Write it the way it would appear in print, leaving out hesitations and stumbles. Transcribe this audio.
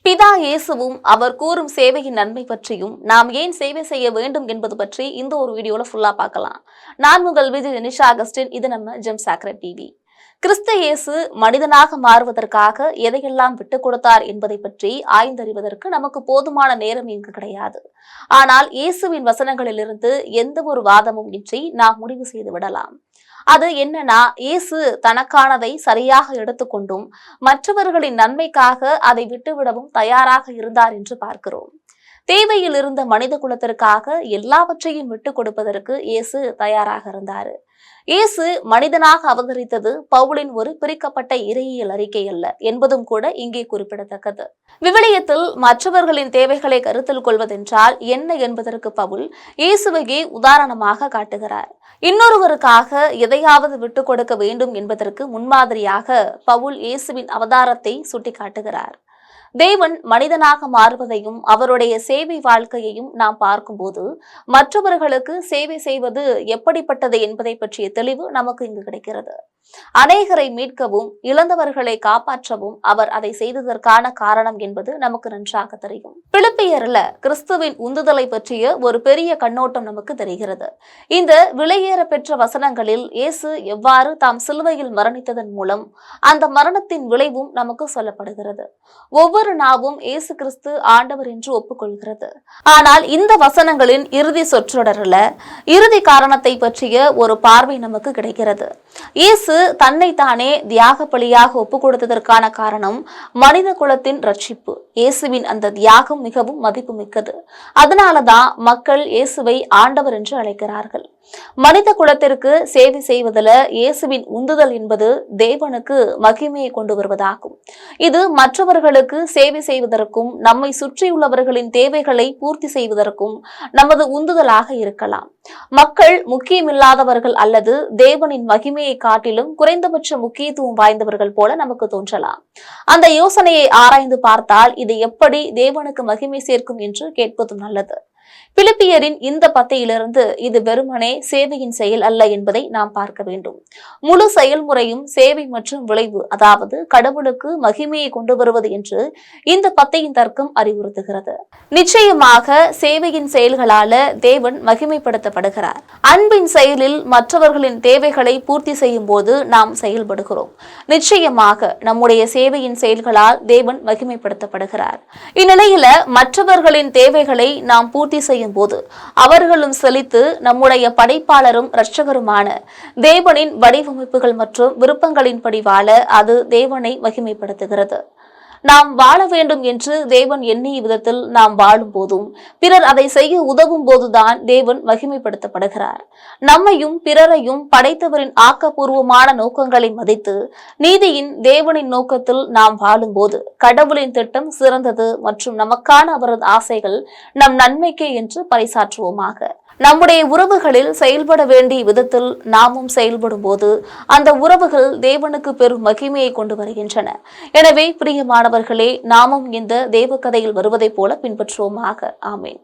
பிதா இயேசுவும் அவர் கூறும் சேவையின் நன்மை பற்றியும் நாம் ஏன் சேவை செய்ய வேண்டும் என்பது பற்றி இந்த ஒரு வீடியோல ஃபுல்லா பார்க்கலாம். நான் உங்கள் விஜய் நிஷா அகஸ்டின். இது நம்ம ஜெம் சாக்ரெட் டிவி. கிறிஸ்து இயேசு மனிதனாக மாறுவதற்காக எதையெல்லாம் விட்டுக் கொடுத்தார் என்பதை பற்றி ஆய்ந்தறிவதற்கு நமக்கு போதுமான நேரம் இங்கு கிடையாது. ஆனால் இயேசுவின் வசனங்களிலிருந்து எந்த ஒரு வாதமும் இன்றி நாம் முடிவு செய்து விடலாம். அது என்னன்னா, இயேசு தனக்கானதை சரியாக எடுத்துக்கொண்டும் மற்றவர்களின் நன்மைக்காக அதை விட்டுவிடவும் தயாராக இருந்தார் என்று பார்க்கிறோம். தேவையில் இருந்த மனித குலத்திற்காக எல்லாவற்றையும் விட்டுக் கொடுப்பதற்கு இயேசு தயாராக இருந்தார். இயேசு மனிதனாக அவதரித்தது பவுலின் ஒரு பிரிக்கப்பட்ட இறையியல் அறிக்கை அல்ல என்பதும் கூட இங்கே குறிப்பிடத்தக்கது. விவிலியத்தில் மற்றவர்களின் தேவைகளை கருத்தில் கொள்வதென்றால் என்ன என்பதற்கு பவுல் இயேசுவையே உதாரணமாக காட்டுகிறார். இன்னொருவருக்காக எதையாவது விட்டுக் கொடுக்க வேண்டும் என்பதற்கு முன்மாதிரியாக பவுல் இயேசுவின் அவதாரத்தை சுட்டிக்காட்டுகிறார். தேவன் மனிதனாக மாறுவதையும் அவருடைய சேவை வாழ்க்கையையும் நாம் பார்க்கும்போது மற்றவர்களுக்கு சேவை செய்வது எப்படிப்பட்டது என்பதை பற்றிய தெளிவு நமக்கு இங்கு கிடைக்கிறது. அநேகரை மீட்கவும் இழந்தவர்களை காப்பாற்றவும் அவர் அதை செய்ததற்கான காரணம் என்பது நமக்கு நன்றாக தெரியும். பிலிப்பியர்ல கிறிஸ்துவின் உந்துதலை பற்றிய ஒரு பெரிய கண்ணோட்டம் நமக்கு தெரிகிறது. இந்த விலையேற பெற்ற வசனங்களில் இயேசு எவ்வாறு தாம் சிலுவையில் மரணித்ததன் மூலம் அந்த மரணத்தின் விளைவும் நமக்கு சொல்லப்படுகிறது. ஒவ்வொரு நாவும் இயேசு கிறிஸ்து ஆண்டவர் என்று ஒப்புக்கொள்கிறது. ஆனால் இந்த வசனங்களின் இறுதி சொற்றொடர்ல இறுதி காரணத்தை பற்றிய ஒரு பார்வை நமக்கு கிடைக்கிறது. இயேசு தன்னைத்தானே தியாக பலியாக ஒப்புக் கொடுத்ததற்கான காரணம் மனித குலத்தின் ரட்சிப்பு. இயேசுவின் அந்த தியாகம் மிகவும் மதிப்புமிக்கது. அதனாலதான் மக்கள் இயேசுவை ஆண்டவர் என்று அழைக்கிறார்கள். மனித குலத்திற்கு சேவை செய்வதில் இயேசுவின் உந்துதல் என்பது தேவனுக்கு மகிமையை கொண்டு வருவதாகும். இது மற்றவர்களுக்கு சேவை செய்வதற்கும் நம்மை சுற்றியுள்ளவர்களின் தேவைகளை பூர்த்தி செய்வதற்கும் நமது உந்துதலாக இருக்கலாம். மக்கள் முக்கியமில்லாதவர்கள் அல்லது தேவனின் மகிமையை காட்டிலும் குறைந்தபட்ச முக்கியத்துவம் வாய்ந்தவர்கள் போல நமக்கு தோன்றலாம். அந்த யோசனையை ஆராய்ந்து பார்த்தால் இது எப்படி தேவனுக்கு மகிமை சேர்க்கும் என்று கேட்பதும் நல்லது. பிலிப்பியரின் இந்த பத்தியிலிருந்து இது வெறுமனே சேவையின் செயல் அல்ல என்பதை நாம் பார்க்க வேண்டும். முழு செயல்முறையும் சேவை மற்றும் விளைவு, அதாவது கடவுளுக்கு மகிமையை கொண்டு வருவது என்று இந்த பத்தியின் தர்க்கம் அறிவுறுத்துகிறது. நிச்சயமாக சேவையின் செயல்களால தேவன் மகிமைப்படுத்தப்படுகிறார். அன்பின் செயலில் மற்றவர்களின் தேவைகளை பூர்த்தி செய்யும் போது நாம் செயல்படுகிறோம். நிச்சயமாக நம்முடைய சேவையின் செயல்களால் தேவன் மகிமைப்படுத்தப்படுகிறார். இந்நிலையில மற்றவர்களின் தேவைகளை நாம் பூர்த்தி செய்யும் போது அவர்களும் செழித்து நம்முடைய படைப்பாளரும் இரட்சகருமான தேவனின் வடிவமைப்புகள் மற்றும் விருப்பங்களின்படி வாழ அது தேவனை மகிமைப்படுத்துகிறது. நாம் வாழ வேண்டும் என்று தேவன் எண்ணிய விதத்தில் நாம் வாழும் போதும் பிறர் அதை செய்ய உதவும் போதுதான் தேவன் மகிமைப்படுத்தப்படுகிறார். நம்மையும் பிறரையும் படைத்தவரின் ஆக்கப்பூர்வமான நோக்கங்களை மதித்து நீதியின் தேவனின் நோக்கத்தில் நாம் வாழும் போது கடவுளின் திட்டம் சிறந்தது மற்றும் நமக்கான அவரது ஆசைகள் நம் நன்மைக்கே என்று பறைசாற்றுவோமாக. நம்முடைய உறவுகளில் செயல்பட வேண்டிய விதத்தில் நாமும் செயல்படும் போது அந்த உறவுகள் தேவனுக்கு பெரும் மகிமையை கொண்டு வருகின்றன. எனவே பிரியமானவர்களே, நாமும் இந்த தேவ கதையில் வருவதைப் போல பின்பற்றுவோமாக. ஆமேன்.